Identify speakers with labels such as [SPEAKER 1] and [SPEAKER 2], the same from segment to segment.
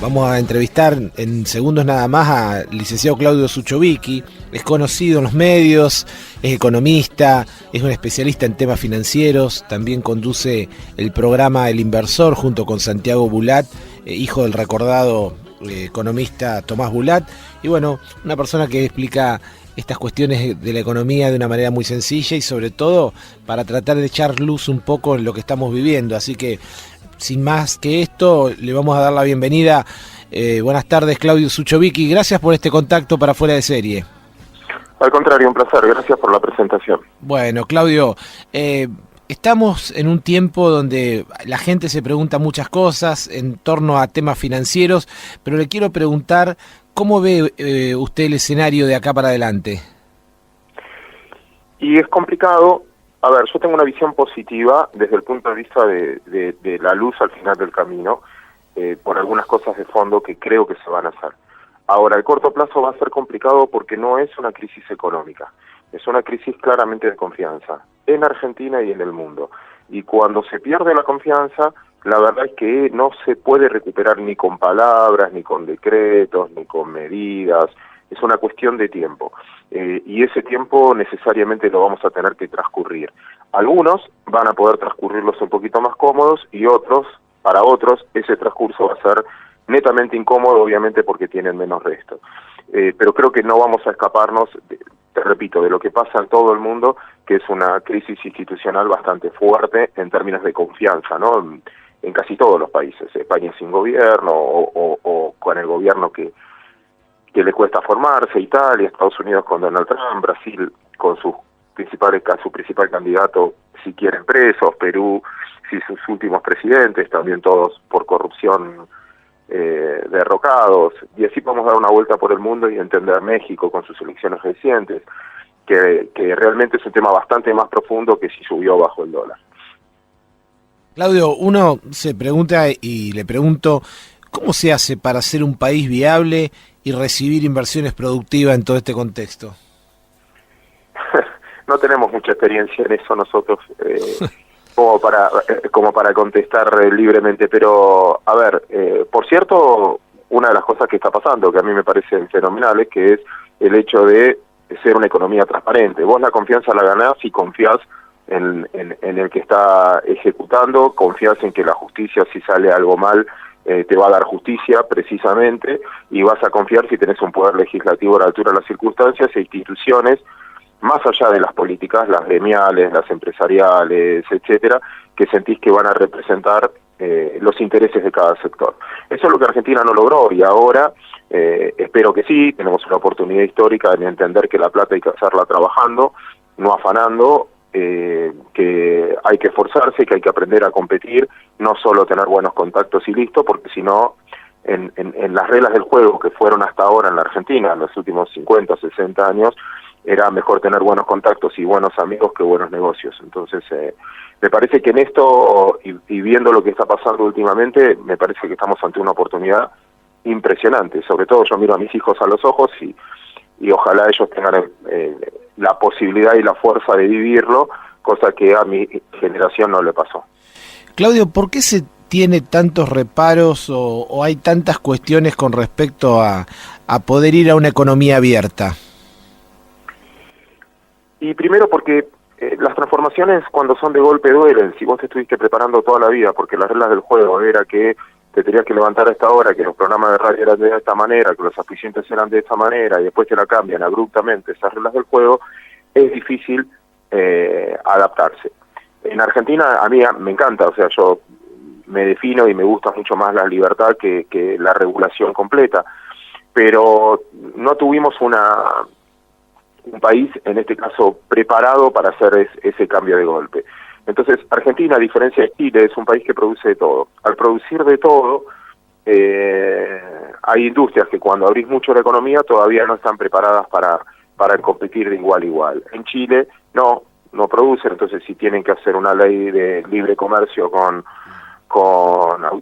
[SPEAKER 1] Vamos a entrevistar en segundos nada más al licenciado Claudio Suchovicki. Es conocido en los medios, es economista, es un especialista en temas financieros, también conduce el programa El Inversor junto con Santiago Bulat, hijo del recordado economista Tomás Bulat, y bueno, una persona que explica estas cuestiones de la economía de una manera muy sencilla y sobre todo para tratar de echar luz un poco en lo que estamos viviendo. Así que sin más que esto, le vamos a dar la bienvenida. Buenas tardes, Claudio Suchovicki. Gracias por este contacto para Fuera de Serie.
[SPEAKER 2] Al contrario, un placer. Gracias por la presentación.
[SPEAKER 1] Bueno, Claudio, estamos en un tiempo donde la gente se pregunta muchas cosas en torno a temas financieros, pero le quiero preguntar, ¿cómo ve usted el escenario de acá para adelante?
[SPEAKER 2] Y es complicado. A ver, yo tengo una visión positiva desde el punto de vista de la luz al final del camino, por algunas cosas de fondo que creo que se van a hacer. Ahora, el corto plazo va a ser complicado porque no es una crisis económica, es una crisis claramente de confianza, en Argentina y en el mundo. Y cuando se pierde la confianza, la verdad es que no se puede recuperar ni con palabras, ni con decretos, ni con medidas. Es una cuestión de tiempo, y ese tiempo necesariamente lo vamos a tener que transcurrir. Algunos van a poder transcurrirlos un poquito más cómodos y para otros, ese transcurso va a ser netamente incómodo, obviamente porque tienen menos resto. Pero creo que no vamos a escaparnos, te repito, de lo que pasa en todo el mundo, que es una crisis institucional bastante fuerte en términos de confianza, ¿no? En casi todos los países, España sin gobierno o con el gobierno que le cuesta formarse, Italia, Estados Unidos con Donald Trump, Brasil con su principal candidato si quieren presos, Perú si sus últimos presidentes, también todos por corrupción derrocados, y así podemos dar una vuelta por el mundo y entender México con sus elecciones recientes, que realmente es un tema bastante más profundo que si subió bajo el dólar.
[SPEAKER 1] Claudio, uno se pregunta y le pregunto, ¿cómo se hace para ser un país viable y recibir inversiones productivas en todo este contexto?
[SPEAKER 2] No tenemos mucha experiencia en eso nosotros, como para contestar libremente, pero a ver, por cierto, una de las cosas que está pasando, que a mí me parece fenomenal, es que es el hecho de ser una economía transparente. Vos la confianza la ganás si confías en el que está ejecutando, confías en que la justicia, si sale algo mal, te va a dar justicia precisamente, y vas a confiar si tenés un poder legislativo a la altura de las circunstancias e instituciones, más allá de las políticas, las gremiales, las empresariales, etcétera, que sentís que van a representar los intereses de cada sector. Eso es lo que Argentina no logró, y ahora espero que sí. Tenemos una oportunidad histórica en entender que la plata hay que hacerla trabajando, no afanando, que hay que esforzarse, que hay que aprender a competir, no solo tener buenos contactos y listo, porque si no, en las reglas del juego que fueron hasta ahora en la Argentina, en los últimos 50 o 60 años, era mejor tener buenos contactos y buenos amigos que buenos negocios. Entonces, me parece que en esto, y viendo lo que está pasando últimamente, me parece que estamos ante una oportunidad impresionante. Sobre todo yo miro a mis hijos a los ojos y ojalá ellos tengan la posibilidad y la fuerza de vivirlo, cosa que a mi generación no le pasó.
[SPEAKER 1] Claudio, ¿por qué se tiene tantos reparos o hay tantas cuestiones con respecto a poder ir a una economía abierta?
[SPEAKER 2] Y primero porque las transformaciones cuando son de golpe duelen. Si vos te estuviste preparando toda la vida, porque las reglas del juego era que te tenías que levantar a esta hora, que los programas de radio eran de esta manera, que los auspiciantes eran de esta manera, y después te la cambian abruptamente esas reglas del juego, es difícil adaptarse. En Argentina a mí me encanta, o sea, yo me defino y me gusta mucho más la libertad que la regulación completa, pero no tuvimos un país, en este caso, preparado para hacer ese cambio de golpe. Entonces, Argentina, a diferencia de Chile, es un país que produce de todo. Al producir de todo, hay industrias que cuando abrís mucho la economía todavía no están preparadas para competir de igual a igual. En Chile no producen, entonces si tienen que hacer una ley de libre comercio con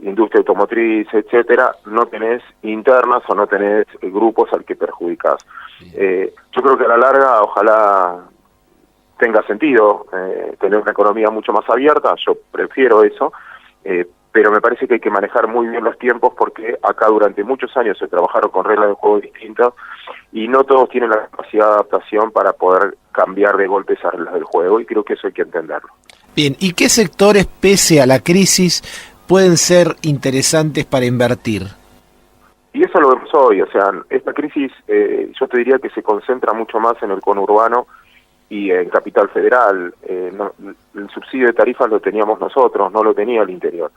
[SPEAKER 2] industria automotriz, etcétera, no tenés internas o no tenés grupos al que perjudicás. Yo creo que a la larga ojalá tenga sentido tener una economía mucho más abierta, yo prefiero eso, pero me parece que hay que manejar muy bien los tiempos porque acá durante muchos años se trabajaron con reglas de juego distintas y no todos tienen la capacidad de adaptación para poder cambiar de golpe esas reglas del juego, y creo que eso hay que entenderlo.
[SPEAKER 1] Bien, ¿y qué sectores, pese a la crisis, pueden ser interesantes para invertir?
[SPEAKER 2] Y eso lo vemos hoy, o sea, esta crisis yo te diría que se concentra mucho más en el conurbano y en Capital Federal. El subsidio de tarifas lo teníamos nosotros, no lo tenía el interior.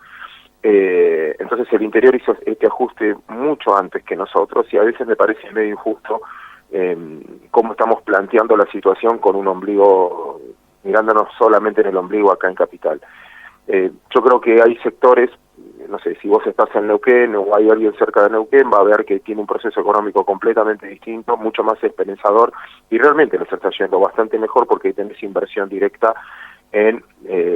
[SPEAKER 2] Entonces el interior hizo este ajuste mucho antes que nosotros, y a veces me parece medio injusto cómo estamos planteando la situación con un ombligo, mirándonos solamente en el ombligo acá en Capital. Yo creo que hay sectores, no sé, si vos estás en Neuquén o hay alguien cerca de Neuquén, va a ver que tiene un proceso económico completamente distinto, mucho más esperanzador, y realmente les está yendo bastante mejor porque tenés inversión directa en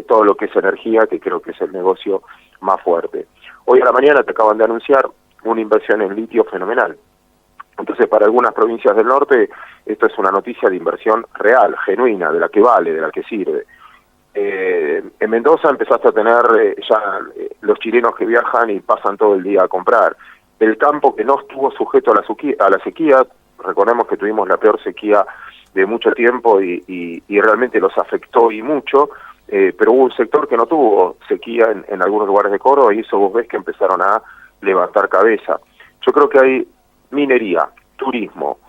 [SPEAKER 2] todo lo que es energía, que creo que es el negocio más fuerte. Hoy a la mañana te acaban de anunciar una inversión en litio fenomenal. Entonces, para algunas provincias del norte, esto es una noticia de inversión real, genuina, de la que vale, de la que sirve. En Mendoza empezaste a tener ya los chilenos que viajan y pasan todo el día a comprar. El campo que no estuvo sujeto a la sequía, recordemos que tuvimos la peor sequía de mucho tiempo y realmente los afectó y mucho, pero hubo un sector que no tuvo sequía en algunos lugares de Córdoba, y eso vos ves que empezaron a levantar cabeza. Yo creo que hay minería, turismo,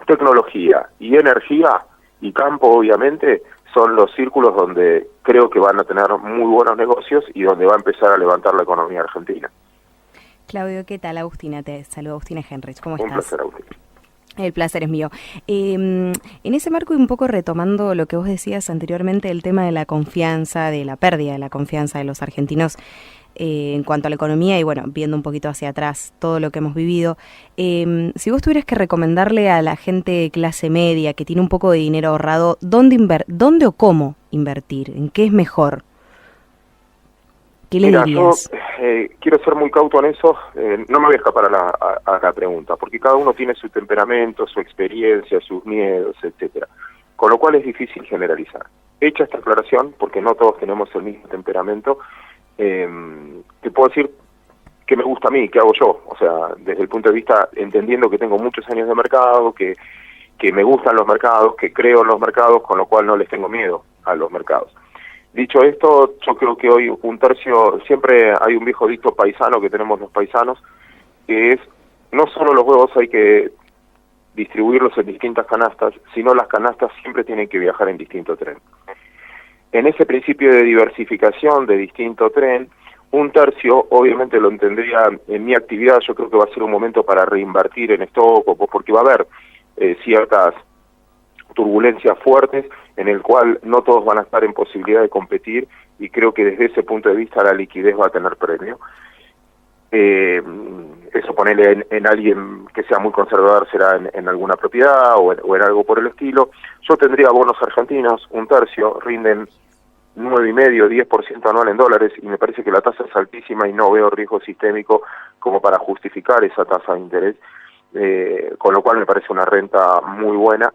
[SPEAKER 2] tecnología y energía y campo, obviamente, son los círculos donde creo que van a tener muy buenos negocios y donde va a empezar a levantar la economía argentina.
[SPEAKER 3] Claudio, ¿qué tal? Agustina, te saluda Agustina Henrich, ¿cómo estás?
[SPEAKER 2] Un placer, Agustina.
[SPEAKER 3] El placer es mío. En ese marco, y un poco retomando lo que vos decías anteriormente, el tema de la confianza, de la pérdida de la confianza de los argentinos en cuanto a la economía, y bueno, viendo un poquito hacia atrás todo lo que hemos vivido, si vos tuvieras que recomendarle a la gente de clase media que tiene un poco de dinero ahorrado, ¿dónde o cómo invertir? ¿En qué es mejor? ¿Qué le dirías?
[SPEAKER 2] Yo quiero ser muy cauto en eso, no me voy a escapar a la pregunta, porque cada uno tiene su temperamento, su experiencia, sus miedos, etcétera, con lo cual es difícil generalizar. Hecha esta aclaración, porque no todos tenemos el mismo temperamento, te puedo decir qué me gusta a mí, qué hago yo, o sea, desde el punto de vista, entendiendo que tengo muchos años de mercado, que me gustan los mercados, que creo en los mercados, con lo cual no les tengo miedo a los mercados. Dicho esto, yo creo que hoy un tercio, siempre hay un viejo dicho paisano que tenemos los paisanos, que es, no solo los huevos hay que distribuirlos en distintas canastas, sino las canastas siempre tienen que viajar en distinto tren. En ese principio de diversificación de distinto tren, un tercio obviamente lo tendría en mi actividad. Yo creo que va a ser un momento para reinvertir en stock, porque va a haber ciertas turbulencias fuertes en el cual no todos van a estar en posibilidad de competir, y creo que desde ese punto de vista la liquidez va a tener premio. Eso ponerle en alguien que sea muy conservador será en alguna propiedad o en algo por el estilo. Yo tendría bonos argentinos, un tercio, rinden 9,5, 10% anual en dólares, y me parece que la tasa es altísima y no veo riesgo sistémico como para justificar esa tasa de interés, con lo cual me parece una renta muy buena.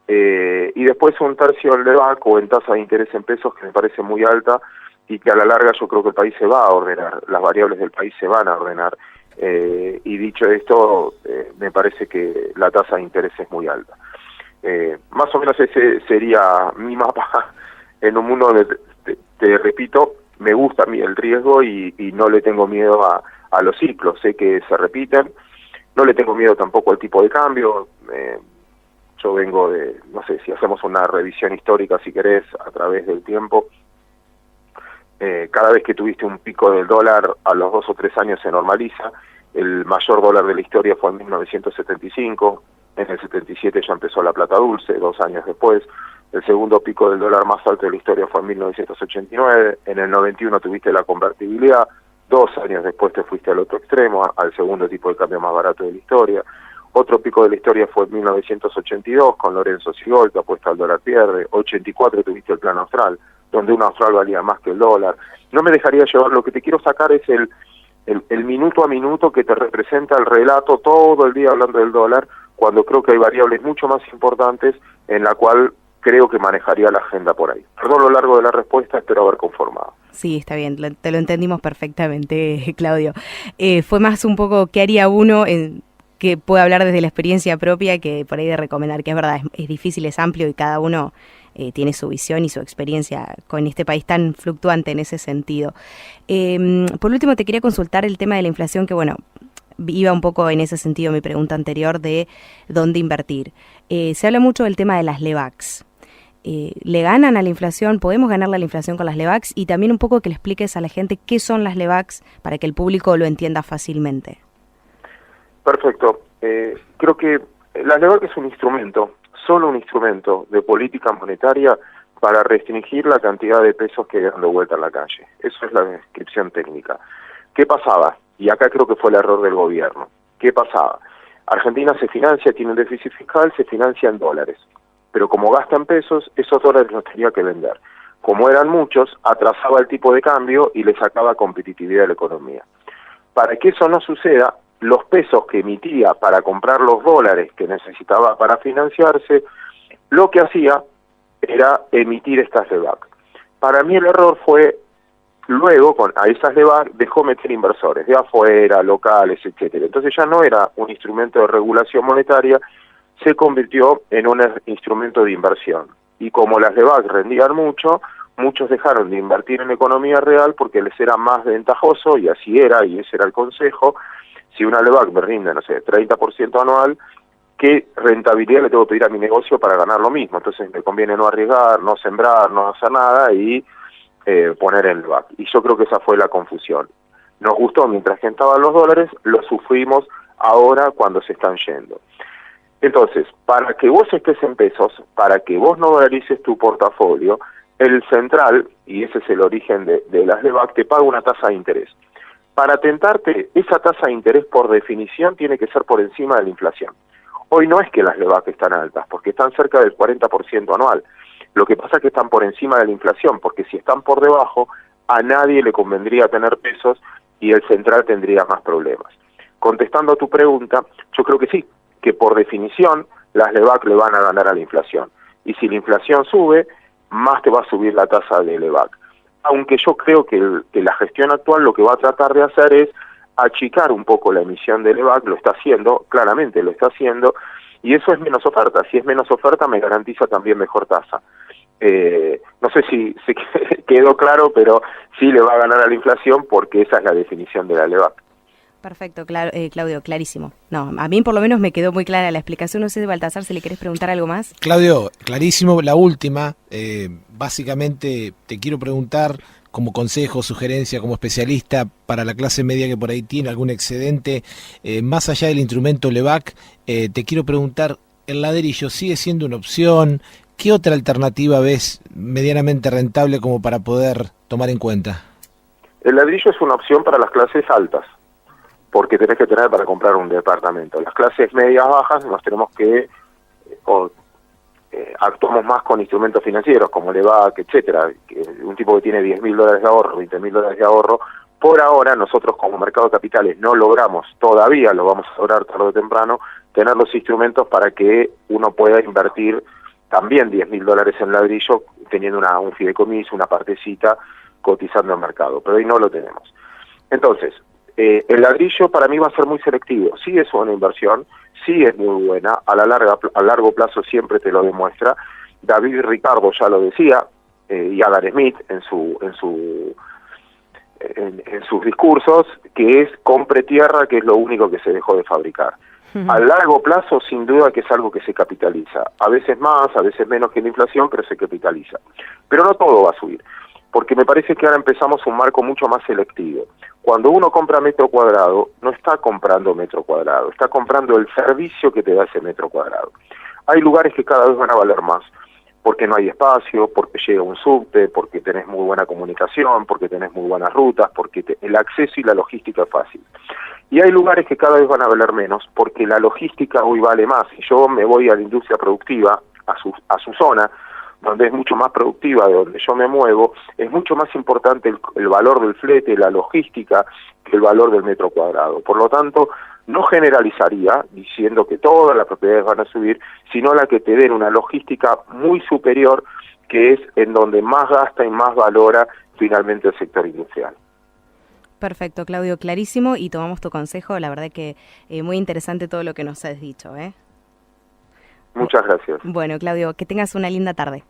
[SPEAKER 2] Y después un tercio en LEVAC o en tasa de interés en pesos, que me parece muy alta y que a la larga yo creo que el país se va a ordenar, las variables del país se van a ordenar, y dicho esto, me parece que la tasa de interés es muy alta. Más o menos ese sería mi mapa en un mundo donde, te repito, me gusta a mí el riesgo y no le tengo miedo a los ciclos, sé que se repiten, no le tengo miedo tampoco al tipo de cambio. Yo vengo de, no sé, si hacemos una revisión histórica, si querés, a través del tiempo, cada vez que tuviste un pico del dólar, a los 2 o 3 años se normaliza. El mayor dólar de la historia fue en 1975, en el 77 ya empezó la plata dulce, 2 años después. El segundo pico del dólar más alto de la historia fue en 1989, en el 91 tuviste la convertibilidad, 2 años después te fuiste al otro extremo, al segundo tipo de cambio más barato de la historia. Otro pico de la historia fue en 1982, con Lorenzo Sigol, que apuesta al dólar pierde. 84 tuviste el plan austral, donde un austral valía más que el dólar. No me dejaría llevar, lo que te quiero sacar es el minuto a minuto que te representa el relato todo el día hablando del dólar, cuando creo que hay variables mucho más importantes en la cual creo que manejaría la agenda por ahí. Perdón lo largo de la respuesta, espero haber conformado.
[SPEAKER 3] Sí, está bien, te lo entendimos perfectamente, Claudio. Fue más un poco qué haría uno que puede hablar desde la experiencia propia que por ahí de recomendar, que es verdad, es difícil, es amplio y cada uno tiene su visión y su experiencia con este país tan fluctuante en ese sentido. Por último, te quería consultar el tema de la inflación, que bueno, iba un poco en ese sentido mi pregunta anterior de dónde invertir. Se habla mucho del tema de las LEVACs. ¿Le ganan a la inflación? ¿Podemos ganarle a la inflación con las LEVACs? Y también un poco que le expliques a la gente qué son las LEVACs para que el público lo entienda fácilmente.
[SPEAKER 2] Perfecto. Creo que la LEVAC es un instrumento, solo un instrumento de política monetaria para restringir la cantidad de pesos que dan de vuelta en la calle. Eso es la descripción técnica. ¿Qué pasaba? Y acá creo que fue el error del gobierno. ¿Qué pasaba? Argentina se financia, tiene un déficit fiscal, se financia en dólares. Pero como gasta en pesos, esos dólares los tenía que vender. Como eran muchos, atrasaba el tipo de cambio y le sacaba competitividad a la economía. Para que eso no suceda, los pesos que emitía para comprar los dólares que necesitaba para financiarse, lo que hacía era emitir estas LEVAC. Para mí el error fue, luego a esas LEVAC dejó meter inversores de afuera, locales, etcétera. Entonces ya no era un instrumento de regulación monetaria, se convirtió en un instrumento de inversión. Y como las LEVAC rendían mucho, muchos dejaron de invertir en economía real porque les era más ventajoso, y así era, y ese era el consejo. Si una LEVAC me rinde, no sé, 30% anual, ¿qué rentabilidad le tengo que pedir a mi negocio para ganar lo mismo? Entonces me conviene no arriesgar, no sembrar, no hacer nada y poner en LEVAC. Y yo creo que esa fue la confusión. Nos gustó mientras que estaban los dólares, lo sufrimos ahora cuando se están yendo. Entonces, para que vos estés en pesos, para que vos no dolarices tu portafolio, el central, y ese es el origen de las LEVAC, te paga una tasa de interés. Para tentarte, esa tasa de interés por definición tiene que ser por encima de la inflación. Hoy no es que las LEVAC están altas, porque están cerca del 40% anual. Lo que pasa es que están por encima de la inflación, porque si están por debajo, a nadie le convendría tener pesos y el central tendría más problemas. Contestando a tu pregunta, yo creo que sí, que por definición las LEVAC le van a ganar a la inflación. Y si la inflación sube, más te va a subir la tasa de LEVAC. Aunque yo creo que la gestión actual lo que va a tratar de hacer es achicar un poco la emisión de LEVAC, lo está haciendo, claramente lo está haciendo, y eso es menos oferta. Si es menos oferta, me garantiza también mejor tasa. No sé si quedó claro, pero sí le va a ganar a la inflación porque esa es la definición de la LEVAC.
[SPEAKER 3] Perfecto, Claudio, clarísimo. No, a mí por lo menos me quedó muy clara la explicación. No sé, Baltasar, si le querés preguntar algo más.
[SPEAKER 1] Claudio, clarísimo. La última, básicamente te quiero preguntar como consejo, sugerencia, como especialista para la clase media que por ahí tiene algún excedente, más allá del instrumento LEVAC, te quiero preguntar, ¿el ladrillo sigue siendo una opción? ¿Qué otra alternativa ves medianamente rentable como para poder tomar en cuenta?
[SPEAKER 2] El ladrillo es una opción para las clases altas, porque tenés que tener para comprar un departamento. Las clases medias bajas nos tenemos que, actuamos más con instrumentos financieros como LEVAC, etcétera. Un tipo que tiene $10.000 de ahorro, $20.000 de ahorro, por ahora nosotros como mercado de capitales no logramos, todavía lo vamos a lograr tarde o temprano, tener los instrumentos para que uno pueda invertir también $10.000 en ladrillo, teniendo un fideicomiso, una partecita, cotizando en mercado, pero hoy no lo tenemos. Entonces, el ladrillo para mí va a ser muy selectivo. Sí es una inversión, sí es muy buena, a largo plazo siempre te lo demuestra. David Ricardo ya lo decía, y Adam Smith en sus discursos, que es compre tierra, que es lo único que se dejó de fabricar. A largo plazo, sin duda que es algo que se capitaliza. A veces más, a veces menos que la inflación, pero se capitaliza. Pero no todo va a subir, porque me parece que ahora empezamos un marco mucho más selectivo. Cuando uno compra metro cuadrado, no está comprando metro cuadrado, está comprando el servicio que te da ese metro cuadrado. Hay lugares que cada vez van a valer más, porque no hay espacio, porque llega un subte, porque tenés muy buena comunicación, porque tenés muy buenas rutas, porque el acceso y la logística es fácil. Y hay lugares que cada vez van a valer menos, porque la logística hoy vale más. Si yo me voy a la industria productiva, a su zona, donde es mucho más productiva, de donde yo me muevo, es mucho más importante el valor del flete, la logística, que el valor del metro cuadrado. Por lo tanto, No generalizaría diciendo que todas las propiedades van a subir, sino la que te den una logística muy superior, que es en donde más gasta y más valora finalmente el sector industrial.
[SPEAKER 3] Perfecto, Claudio, clarísimo, y tomamos tu consejo. La verdad que muy interesante todo lo que nos has dicho, ¿eh?
[SPEAKER 2] Muchas gracias.
[SPEAKER 3] Bueno, Claudio, que tengas una linda tarde.